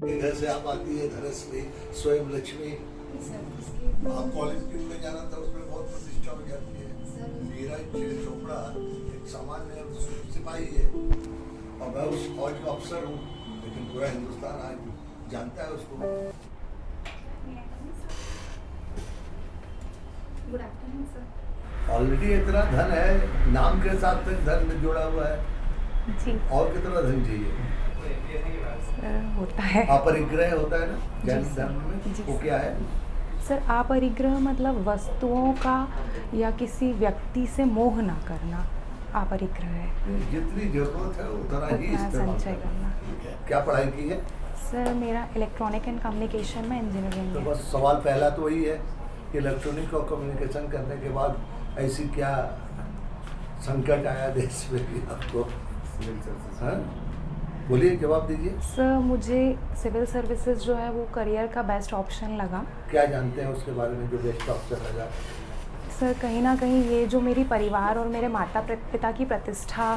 इधर से आप आती है धनश्री स्वयं लक्ष्मी। आप कॉलेज स्ट्रीट में जाना था, उसमें बहुत प्रतिष्ठा हो जाती है। नीरज चोपड़ा एक सामान्य सिपाही है और मैं उस फौज का अफसर हूँ, लेकिन पूरा हिंदुस्तान आज जानता है उसको। Good afternoon sir. ऑलरेडी इतना धन है, नाम के साथ तक धन में जुड़ा हुआ है जी और कितना धन चाहिए? सर होता है। अपरिग्रह होता है ना जैन जी, धर्म में, जी, वो क्या है? सर अपरिग्रह मतलब वस्तुओं का या किसी व्यक्ति से मोह ना करना अपरिग्रह है। जितनी जरूरत है उतना ही उतना इस्तेमाल संचय करना। क्या पढ़ाई की है? सर मेरा इलेक्ट्रॉनिक एंड कम्युनिकेशन में इंजीनियरिंग तो है। बस सवाल पहला तो वही है कि इलेक्ट्रॉनिक और कम्युनिकेशन करने के बाद ऐसी क्या संकट आया देश में कि आपको? हाँ? बोलिए, जवाब दीजिए। सर मुझे सिविल सर्विसेज जो है वो करियर का बेस्ट ऑप्शन लगा। क्या जानते हैं उसके बारे में जो बेस्ट ऑप्शन लगा? सर कहीं ना कहीं ये जो मेरी परिवार और मेरे माता पिता की प्रतिष्ठा,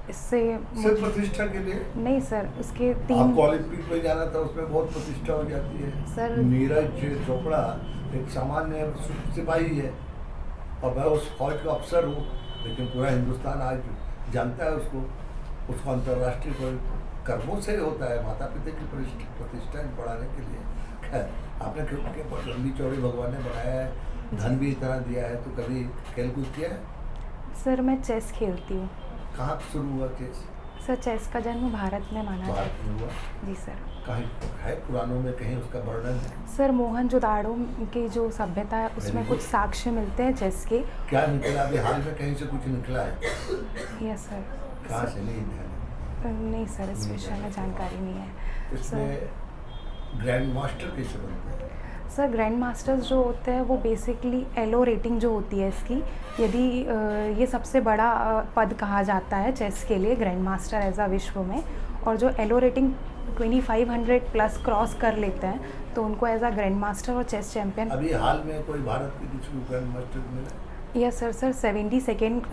इससे सिर्फ प्रतिष्ठा के लिए? नहीं सर, उसके आप 3 कॉलेज पीक में जाना था, उसमें बहुत प्रतिष्ठा हो जाती है। सर नीरज चोपड़ा एक सामान्य सिपाही है और मैं उस फौज का अफसर हूँ, लेकिन पूरा हिंदुस्तान आज जानता है उसको अंतर्राष्ट्रीय कर्मों से होता है, माता पिता की प्रतिष्ठा बढ़ाने के लिए। खैर, आपने क्योंकि बहुत लंबी चौड़ी भगवान ने बनाया है, धन भी इतना दिया है, तो कभी खेल कूद किया है? सर मैं चेस खेलती हूँ। कहाँ शुरू हुआ चेस? सर चेस का जन्म भारत में माना जाता भारत में हुआ? है। जी सर। कहीं है पुराणों में कहीं उसका वर्णन है? सर मोहनजोदाड़ो की जो सभ्यता है उसमें कुछ साक्ष्य मिलते हैं चेस के। क्या निकला? अभी हाल में कहीं से कुछ निकला है? Yes sir. कहाँ से? नहीं ध्यान नहीं सर, इस विषय में जानकारी नहीं है। इसमें ग्रैंड मास्टर कैसे बनते हैं? सर ग्रैंड मास्टर्स जो होते हैं वो बेसिकली एलो रेटिंग जो होती है इसकी, यदि ये सबसे बड़ा पद कहा जाता है चेस के लिए ग्रैंड मास्टर एज अ विश्व में, और जो एलो रेटिंग 2500 प्लस क्रॉस कर लेते हैं तो उनको एज अ ग्रैंड मास्टर और चेस चैम्पियन। अभी हाल में कोई भारत के किसी को ग्रैंड मास्टर मिला? Yes sir. Sir 72nd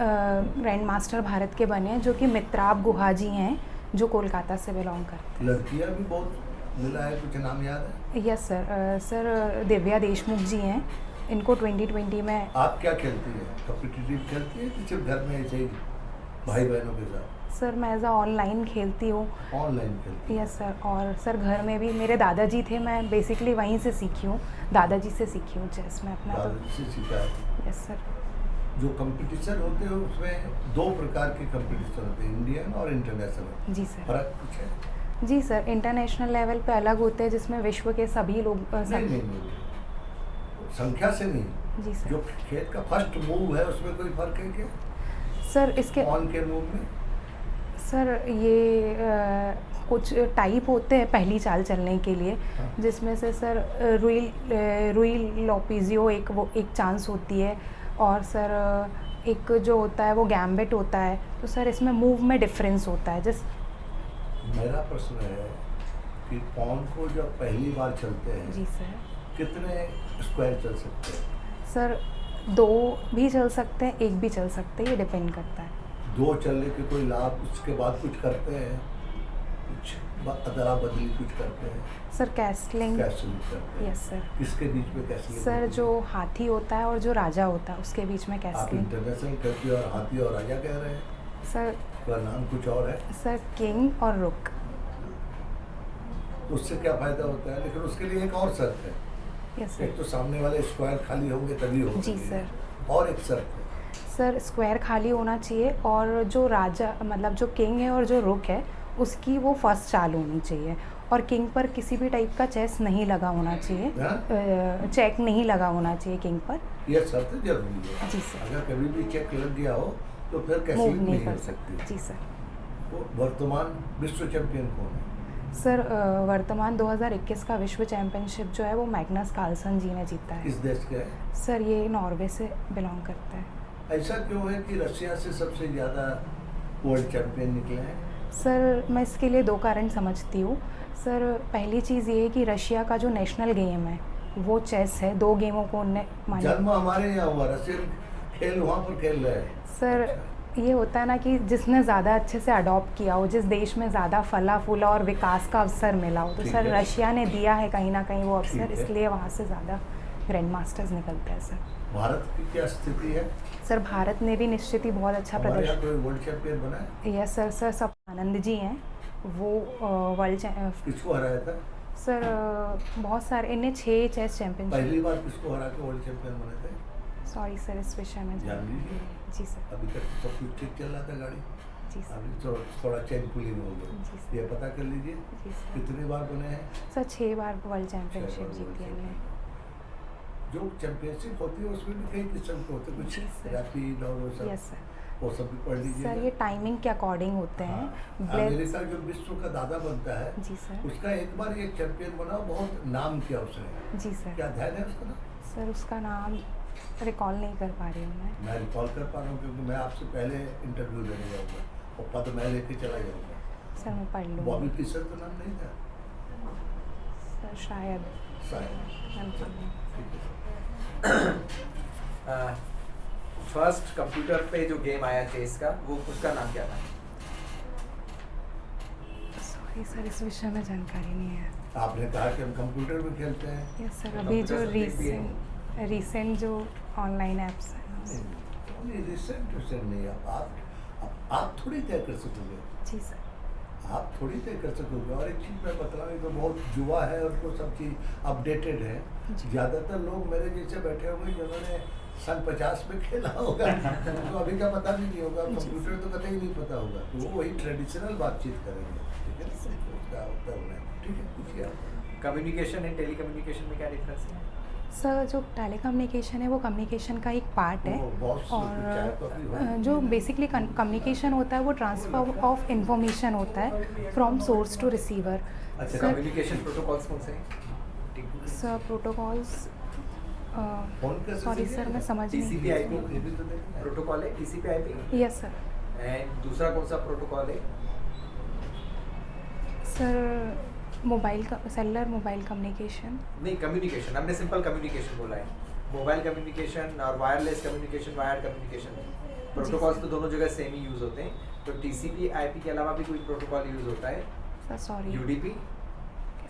grand master Bharat के बने हैं, जो कि मित्राब गुहा जी हैं, जो कोलकाता से बिलोंग करते हैं। लड़कियां भी बहुत मिला है, कुछ नाम याद है? Yes sir. Sir Divya Deshmukh ji हैं, इनको 2020 में। आप क्या खेलती है? कॉम्पिटिटिव खेलती है कि सिर्फ घर में ऐसे ही भाई बहनों के साथ? सर मैं एज अ ऑनलाइन खेलती हूँ। ऑनलाइन खेलती है? Yes sir. और सर घर में भी मेरे दादाजी थे, मैं बेसिकली वहीं से सीखी हूँ, दादाजी से सीखी हूँ चेस में अपना। तो दादाजी से सीखा है? Yes sir. जो कंपटीशन होते हैं उसमें 2 प्रकार के कंपटीशन होते हैं, इंडियन और इंटरनेशनल। जी सर। फर्क कुछ है? जी सर, इंटरनेशनल लेवल पे अलग होते हैं जिसमें विश्व के सभी लोग नहीं, संख्या से नहीं। जी सर। जो खेल का फर्स्ट मूव है उसमें कोई फर्क है क्या? सर इसके कौन के मूव में? सर ये कुछ टाइप होते हैं पहली चाल चलने के लिए, हाँ। जिसमें से सर रुई लोपिजियो एक चांस होती है, और सर एक जो होता है वो गैम्बिट होता है। तो सर इसमें मूव में डिफरेंस होता है। मेरा प्रश्न है कि पॉन को जब पहली बार चलते हैं, जी सर। कितने स्क्वायर चल सकते हैं? सर 2 भी चल सकते हैं, 1 भी चल सकते हैं, ये डिपेंड करता है। 2 चलने के कोई लाभ, उसके बाद कुछ करते हैं, कुछ अदला बदली कुछ करते हैं? Sir castling. कैसलिंग करते हैं? Yes sir. किसके बीच में कैसलिंग? सर जो हाथी होता है और जो राजा होता है उसके बीच में आप कैसलिंग। इंटरनेशनल करती और हाथी और राजा कह रहे हैं, सर पर नाम कुछ और है। सर किंग और रुक। तो उससे क्या फायदा होता है? लेकिन उसके लिए एक और शर्त है। यस एक सर। तो सामने वाले स्क्वायर खाली होंगे तभी होगा। जी सर। और एक शर्त है। सर स्क्वायर खाली होना चाहिए, और जो राजा मतलब जो किंग है और जो रुक है उसकी वो फर्स्ट चाल होनी चाहिए, और किंग पर किसी भी टाइप का चेस नहीं लगा होना चाहिए, चेक नहीं लगा होना चाहिए किंग पर। यह शर्त जरूरी है। जी सर। अगर कभी भी चेक लग गया हो तो फिर कैसे मूव नहीं नहीं हो कर सकती। सकते। जी सर। वो वर्तमान विश्व चैंपियन कौन है? सर वर्तमान 2021 का विश्व चैंपियनशिप जो है वो मैग्नस कार्लसन जी ने जीता है। किस देश का है? सर ये नॉर्वे से बिलोंग करता है। ऐसा क्यों है कि रशिया से सबसे ज़्यादा वर्ल्ड चैंपियन निकले हैं? सर मैं इसके लिए 2 कारण समझती हूँ। सर पहली चीज़ ये है कि रशिया का जो नेशनल गेम है वो चेस है, 2 गेमों को उनने माना। जन्म हमारे यहाँ हुआ, रशियन खेल वहाँ पर खेल रहे हैं। सर ये होता है ना कि जिसने ज़्यादा अच्छे से अडॉप्ट किया हो, जिस देश में ज़्यादा फला फूला और विकास का अवसर मिला हो, तो ठीक सर है। रशिया ने दिया है कहीं ना कहीं वो अवसर, ठीक है। इसलिए वहाँ से ज़्यादा ग्रैंड मास्टर्स निकलते हैं सर। भारत की क्या स्थिति है? सर भारत ने भी निश्चित ही बहुत अच्छा हमारे यहाँ प्रदर्शन। कोई वर्ल्ड चैंपियन बना है? यस सर, सर सब आनंद जी हैं वो वर्ल्ड किसको हराया था? सर बहुत सारे, इन्हें 6 चेस चैंपियनशिप। पहली बार किसको हरा के वर्ल्ड चैंपियन बने थे? सॉरी सर, इस विषय में जान लीजिए। जी सर। अभी तक सब कुछ ठीक चल रहा था गाड़ी, जी सर। अभी थोड़ा चेन पुलिंग हो जी गया। सर। ये पता कर लीजिए जी सर। कितनी बार बने हैं। सर 6 बार वर्ल्ड 6 चैंपियनशिप बार जीती है world इन्हें। champion। जो चैंपियनशिप होती है उसमें भी कई किस्म के होते हैं, जी कुछ सर। रैपिड और वो सब, यस सर। वो सब भी पढ़ लीजिए। सर ये टाइमिंग के अकॉर्डिंग होते हैं। ब्लेथ- अमेरिका जो विश्व का दादा बनता है, जी सर। उसका एक बार ये चैंपियन बना, बहुत नाम किया उसने। जी सर। क्या ध्यान है उसका नाम? सर उसका नाम रिकॉल नहीं कर पा रही हूँ मैं रिकॉल कर पा रहा हूँ क्योंकि मैं आपसे पहले इंटरव्यू लेने जाऊँगा और पद मैं लेके चला जाऊँगा। सर मैं पढ़ लूँगी। बॉबी फिशर तो नाम नहीं था सर शायद शायद। मैं पढ़ लूँ। ठीक है। फर्स्ट कंप्यूटर पे जो गेम आया चेस का, वो उसका नाम क्या था? सॉरी सर, इस विषय में जानकारी नहीं है। आपने कहा कि हम कंप्यूटर में खेलते हैं। यस सर, अभी जो कंप्यूटर subject भी रीसेंट जो ऑनलाइन ऐप्स हैं नहीं, रिसेंट नहीं, आप थोड़ी तय कर सकोगे। जी सर। आप थोड़ी तय कर सकोगे। और एक चीज़ मैं बता रहा हूँ, तो बहुत युवा है, उनको सब चीज़ अपडेटेड है। जी। ज़्यादातर लोग मेरे जैसे बैठे होंगे जिन्होंने सन 50 में खेला होगा, उनको अभी का पता भी नहीं होगा, कंप्यूटर तो कतई नहीं पता होगा, तो वो वही ट्रेडिशनल बातचीत करेंगे। ठीक है, उसका उत्तर है। ठीक है, पूछिए आप। कम्युनिकेशन एंड टेलीकम्युनिकेशन में क्या डिफरेंस है? सर जो टेलीकम्युनिकेशन है वो कम्युनिकेशन का एक पार्ट है, वो बहुत चाय कॉफी हो। और जो बेसिकली कम्युनिकेशन होता है वो ट्रांसफर ऑफ इंफॉर्मेशन होता है फ्रॉम सोर्स टू रिसीवर। अच्छा, सर कम्युनिकेशन प्रोटोकॉल्स कौन से हैं? सर प्रोटोकॉल्स, फोन कैसे सॉरी सीखे? सर मैं समझ नहीं। TCP/IP ये भी तो देखना है। प्रोटोकॉल है TCP/IP। Yes sir. एंड दूसरा कौन सा प्रोटोकॉल है? सर मोबाइल का सेलुलर मोबाइल कम्युनिकेशन। नहीं, कम्युनिकेशन हमने सिंपल कम्युनिकेशन बोला है। मोबाइल कम्युनिकेशन और wireless communication, wired communication, protocols तो दोनों जगह सेम ही यूज होते हैं। तो TCP/IP के अलावा भी कोई प्रोटोकॉल यूज होता है? Sir sorry UDP।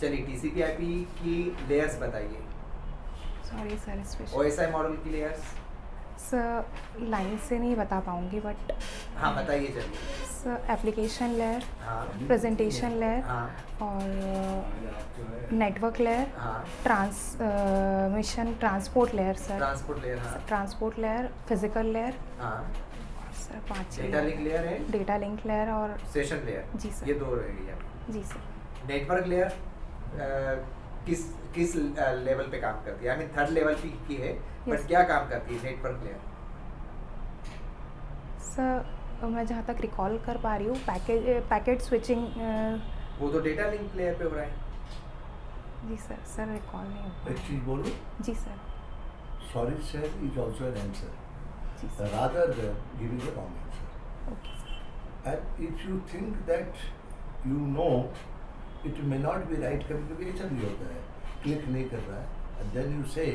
चलिए, TCP/IP की लेयर्स बताइए। सॉरी सर, इस विषय OSI मॉडल की लेयर्स। सर लाइन से नहीं बता पाऊँगी, बट हाँ, बताइए चलिए। सर एप्लीकेशन लेयर, हाँ प्रेजेंटेशन लेयर हाँ और नेटवर्क लेयर, हाँ। Transmission transport layer sir, transport layer. हाँ ट्रांसपोर्ट लेयर, फिजिकल लेयर हाँ। और सर 5 डेटा लिंक लेयर है, डेटा लिंक लेयर और सेशन लेयर। जी सर। ये दो रहेगी आपकी। जी सर। नेटवर्क लेयर किस किस लेवल पे काम करती है? आई मीन थर्ड लेवल की है, बट Yes. क्या काम करती है नेटवर्क लेयर? सर मैं जहाँ तक रिकॉल कर पा रही हूँ, पैकेट स्विचिंग। वो तो डेटा लिंक लेयर पे हो रहा है। जी सर, सर रिकॉल नहीं हो पा एक चीज़ बोलूँ, जी sir. sorry sir is also an answer, जी sir. rather than giving a wrong answer. Okay sir. And if you think that you know, it may not be right, कभी-कभी ऐसा भी होता है, क्लिक नहीं कर रहा है, and then you say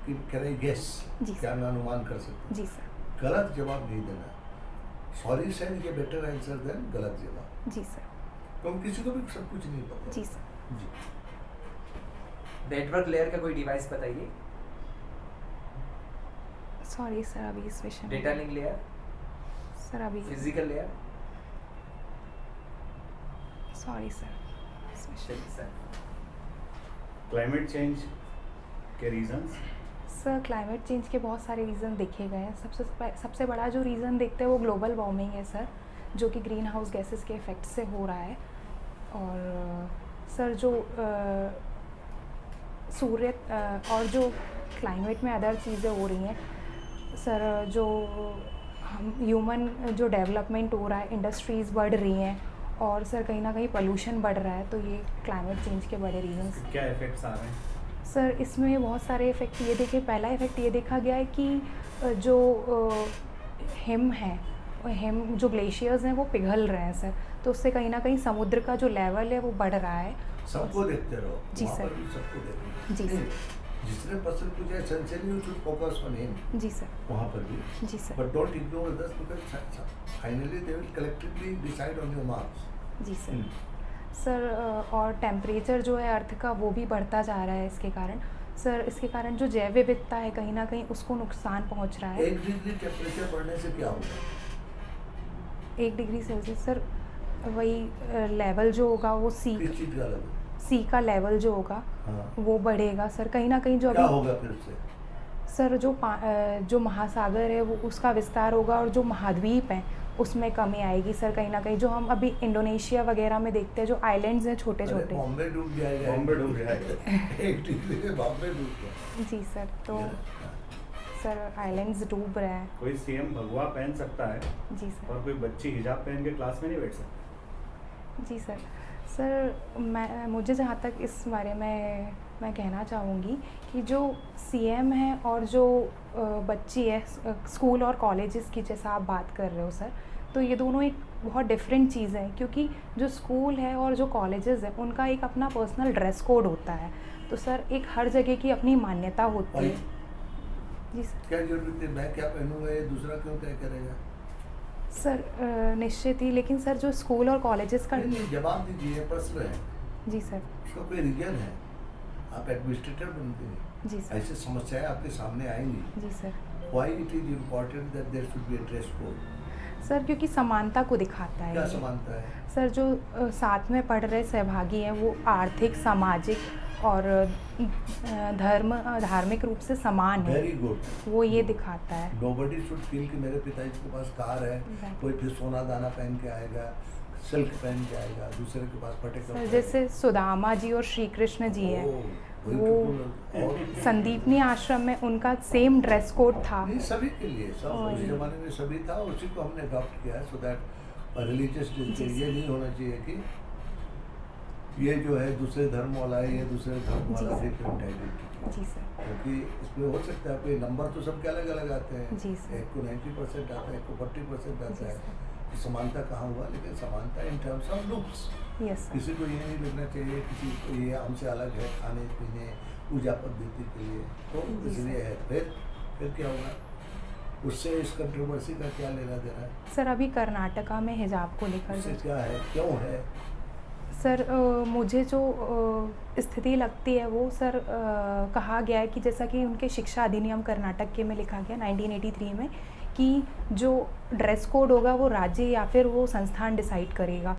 कि can I guess, जी क्या सर। मैं अनुमान कर सकता हूँ? जी सर। गलत जवाब नहीं देना। सॉरी सर ये बेटर आंसर देन गलत जवाब, जी सर। क्योंकि किसी को भी सब कुछ नहीं पता। जी सर। जी। नेटवर्क लेयर का कोई डिवाइस बताइए। सॉरी सर, अभी इस विषय में डेटा लिंक लेयर, सर अभी फिजिकल लेयर। सॉरी सर, इस विषय चलिए सर। क्लाइमेट चेंज के रीजंस? सर क्लाइमेट चेंज के बहुत सारे रीज़न देखे गए हैं। सबसे बड़ा जो रीज़न देखते हैं वो ग्लोबल वार्मिंग है सर, जो कि ग्रीन हाउस गैसेस के इफ़ेक्ट से हो रहा है। और सर जो सूर्य और जो क्लाइमेट में अदर चीज़ें हो रही हैं सर, जो हम ह्यूमन जो डेवलपमेंट हो रहा है, इंडस्ट्रीज़ बढ़ रही हैं और सर कहीं ना कहीं पोल्यूशन बढ़ रहा है, तो ये क्लाइमेट चेंज के बड़े रीजंस। क्या इफेक्ट्स आ रहे हैं? सर इसमें बहुत सारे इफ़ेक्ट ये देखे, पहला इफ़ेक्ट ये देखा गया है कि जो हिम है, हिम जो ग्लेशियर्स हैं वो पिघल रहे हैं सर, तो उससे कहीं ना कहीं समुद्र का जो लेवल है वो बढ़ रहा है। सबको देखते रहो, जी वहाँ सर। पर भी सबको देखो। जी सर। जितने पर्सन तुझे essentially you should focus on him जी सर। वहाँ पर भी, जी sir. But don't ignore others because finally they will collectively decide on your marks. जी सर। सर और टेम्परेचर जो है अर्थ का वो भी बढ़ता जा रहा है इसके कारण। सर इसके कारण जो जैव विविधता है कहीं ना कहीं उसको नुकसान पहुंच रहा है। 1 डिग्री टेम्परेचर बढ़ने से क्या होगा? 1 डिग्री सेल्सियस सर वही लेवल जो होगा वो किस चीज़ का लेवल? सी का लेवल जो होगा हाँ, वो बढ़ेगा सर कहीं ना कहीं। जो क्या अभी होगा फिर उससे? सर जो महासागर है वो उसका विस्तार होगा और जो महाद्वीप हैं उसमें कमी आएगी सर कहीं ना कहीं। जो हम अभी इंडोनेशिया वगैरह में देखते हैं जो आइलैंड्स हैं छोटे अरे छोटे। बॉम्बे डूब जाएगा। बॉम्बे डूब जाएगा। 1 डिग्री में बॉम्बे डूब गया। जी सर। तो सर आइलैंड्स डूब रहे हैं। कोई सीएम भगवा पहन सकता है जी सर। और कोई बच्ची हिजाब पहन के क्लास में नहीं बैठ सकती। जी सर। सर मुझे जहाँ तक इस बारे में मैं कहना चाहूँगी कि जो सीएम है और जो बच्ची है स्कूल और कॉलेजेस की जैसा आप बात कर रहे हो सर, तो ये दोनों एक बहुत डिफरेंट चीज़ है। क्योंकि जो स्कूल है और जो कॉलेजेस है उनका एक अपना पर्सनल ड्रेस कोड होता है। तो सर एक हर जगह की अपनी मान्यता होती है। जी सर। क्या जरूरत है मैं क्या पहनूंगा ये दूसरा क्यों तय करेगा? सर निश्चित ही, लेकिन सर जो स्कूल और कॉलेजेस का। नहीं, जवाब दीजिए, प्रश्न है। जी सर। उसका कोई रीजन है? आप एडमिनिस्ट्रेटर बनते हैं, जी सर। ऐसी समस्याएं आपके सामने आएंगी। जी sir. Why it is important that there should be a dress code? Sir क्योंकि समानता को दिखाता है क्या ये। समानता है? सर जो साथ में पढ़ रहे सहभागी हैं वो आर्थिक, सामाजिक और धार्मिक रूप से समान है। Very good. वो ये दिखाता है। नोबडी शुड फील कि मेरे पिताजी के पास कार है, Right. कोई फिर सोना दाना पहन के आएगा, सिल्क पहन के आएगा, दूसरे के पास फटे सर कपड़े। जैसे सुदामा जी और श्री कृष्ण जी हैं, वो संदीपनी आश्रम में उनका सेम ड्रेस कोड था। नहीं, सभी के लिए, सब और उस ये- जमाने में सभी था, उसी को हमने अडॉप्ट किया है सो दैट रिलीजियस ये नहीं होना चाहिए कि ये जो है दूसरे धर्म वाला है, ये दूसरे धर्म वाला जी। Different identity. जी सर। क्योंकि इसमें हो सकता है कोई नंबर तो सबके अलग अलग आते हैं। जी सर। एक को 90% आता है, एक को 40% आता जी है। सर। कि समानता कहाँ हुआ? लेकिन समानता in terms of looks. Yes sir. किसी को ये नहीं लगना चाहिए किसी को ये हमसे अलग है खाने पीने पूजा पद्धति के लिए, तो जी इसलिए सर। है। फिर क्या होगा? उससे इस कंट्रोवर्सी का क्या लेना देना है? सर अभी कर्नाटका में हिजाब को लेकर उससे जो क्या है, क्यों है? सर मुझे जो स्थिति लगती है वो सर कहा गया है कि जैसा कि उनके शिक्षा अधिनियम कर्नाटक के में लिखा गया 1983 में कि जो ड्रेस कोड होगा वो राज्य या फिर वो संस्थान डिसाइड करेगा।